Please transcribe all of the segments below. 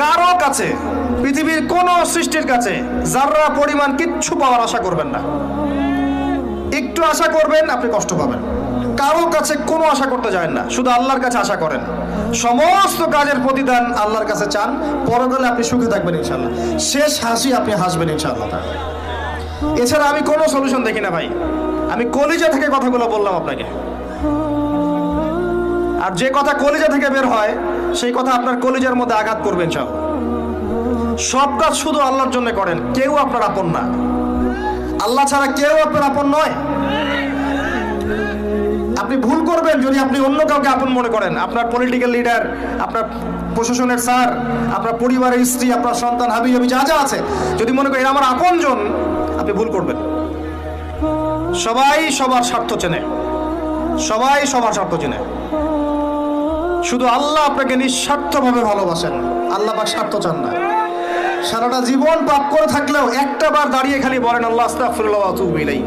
কারো কাছে, পৃথিবীর কোন সৃষ্টির কাছে যাররা পরিমাণ কিচ্ছু পাওয়ার আশা করবেন না। একটু আশা করবেন আপনি কষ্ট পাবেন। কারো কাছে কোনো আশা করতে যায় না, শুধু আল্লাহর কাছে আশা করেন। সমস্ত কাজের প্রতিদান আল্লাহর কাছে চান, পরকালে আপনি সুখে থাকবেন ইনশাআল্লাহ। শেষ হাসি আপনি হাসবেন ইনশাআল্লাহ। এছাড়া আমি কোনো সলিউশন দেখি না ভাই। আমি কলিজা থেকে কথাগুলো বললাম আপনাকে, আর যে কথা কলিজা থেকে বের হয় সেই কথা আপনার কলিজার মধ্যে আঘাত করবেন ইনশাআল্লাহ। সব কাজ শুধু আল্লাহর জন্য করেন, কেউ আপনার আপন না। আল্লাহ ছাড়া কেউ আপনার আপন নয়। আপনি ভুল করবেন যদি আপনি অন্য কাউকে আপন মনে করেন। আপনার পলিটিক্যাল লিডার, আপনার প্রশাসনের স্যার, আপনার পরিবারের স্ত্রী, আপনার সন্তান, হাবি হাবি যা যা আছে, যদি মনে করেন আমার আপনজন, আপনি ভুল করবেন। সবাই সবার স্বার্থ চেনে, সবাই সবার স্বার্থ চেনে। শুধু আল্লাহ আপনাকে নিঃস্বার্থভাবে ভালোবাসেন, আল্লাহ পাক স্বার্থ চান না। সারাটা জীবন পাপ করে থাকলেও একটা বার দাঁড়িয়ে খালি বলেন আল্লাহ আস্তাগফিরুল্লাহ ওয়া আতুবু ইলাইহি,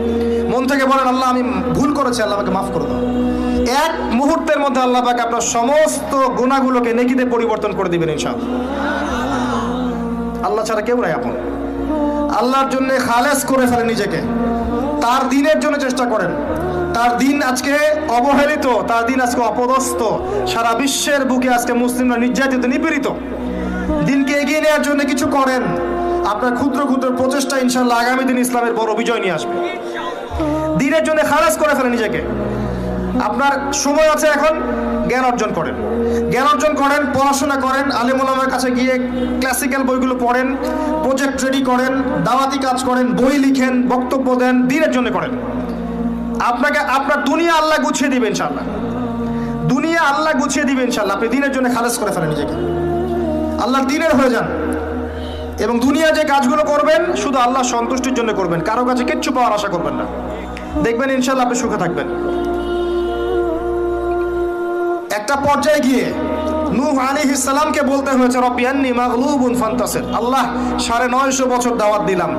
মন থেকে বলেন আল্লাহ আমি ভুল করেছি, আল্লাহ আমাকে মাফ করে দাও। এক মুহূর্তের মধ্যে আল্লাহ পাক আপনার সমস্ত গুনাহগুলোকে নেকিতে পরিবর্তন করে দিবেন ইনশাআল্লাহ। আল্লাহ ছাড়া কেউ নাই আপন। আল্লাহর জন্য খালেস করে ফেলেন নিজেকে, তার দ্বীনের জন্য চেষ্টা করেন। তার দিন আজকে অবহেলিত, তার দিন আজকে অপদস্থ। সারা বিশ্বের বুকে আজকে মুসলিমরা নির্যাতিত, নিপীড়িত। দিনকে এগিয়ে নেওয়ার জন্য কিছু করেন। আপনার ক্ষুদ্র ক্ষুদ্র প্রচেষ্টা ইনশাআল্লাহ আগামী দিন ইসলামের বড় বিজয় নিয়ে আসবে। দিনের জন্য খালেস করে ফেলেন নিজেকে। আপনার সময় আছে এখন, জ্ঞান অর্জন করেন, জ্ঞান অর্জন করেন, পড়াশোনা করেন, আলেম ওলামার কাছে গিয়ে ক্লাসিক্যাল বইগুলো পড়েন, প্রজেক্ট রেডি করেন, দাওয়াতি কাজ করেন, বই লিখেন, বক্তব্য দেন, দিনের জন্য করেন। আপনাকে আপনার দুনিয়া আল্লাহ গুছিয়ে দিবেন ইনশাআল্লাহ। দুনিয়া আল্লাহ গুছিয়ে দিবেন ইনশাআল্লাহ। আপনি দিনের জন্য খালেস করে ফেলেন নিজেকে, আল্লাহর দিনের হয়ে যান। এবং দুনিয়া যে কাজগুলো করবেন শুধু আল্লাহ সন্তুষ্টির জন্য করবেন, কারো কাছে কিচ্ছু পাওয়ার আশা করবেন না। দেখবেন ইনশাআল্লাহ আপনি সুখে থাকবেন। একটা পর্যায়ে গিয়ে নূহ আলাইহিস সালামকে বলতে হয়েছে রব্বি আন্নী মাগলুবুন ফান্তাসির। আল্লাহ 950 বছর দাওয়াত দিলাম,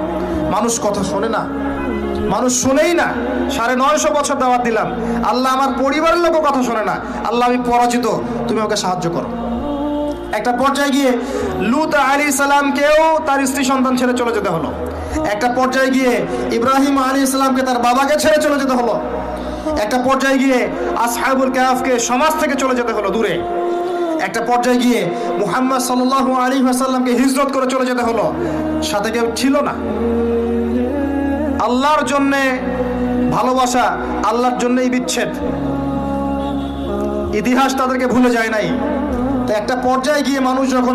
মানুষ কথা শোনে না, মানুষ শুনেই না। 950 বছর দাওয়াত দিলাম, আল্লাহ আমার পরিবারের লোকও কথা শোনে না। আল্লাহ আমি পরাজিত, তুমি আমাকে সাহায্য করো। একটা পর্যায়ে গিয়ে লূত আলাইহিস সালামকেও তার স্ত্রী সন্তান ছেড়ে চলে যেতে হলো। একটা পর্যায়ে গিয়ে ইব্রাহিম আলাইহিস সালামকে তার বাবাকে ছেড়ে চলে যেতে হলো। একটা পর্যায়ে গিয়ে আসহাবুল কাহফকে সমাজ থেকে চলে যেতে হলো দূরে। একটা পর্যায়ে গিয়ে মুহাম্মদ সাল্লাল্লাহু আলাইহি ওয়াসাল্লামকে হিজরত করে চলে যেতে হলো, সাথে কেউ ছিল না। আল্লাহর জন্যে ভালোবাসা, আল্লাহর জন্যই বিচ্ছেদ। ইতিহাস তাদেরকে ভুলে যায় নাই। তো একটা পর্যায়ে গিয়ে মানুষ যখন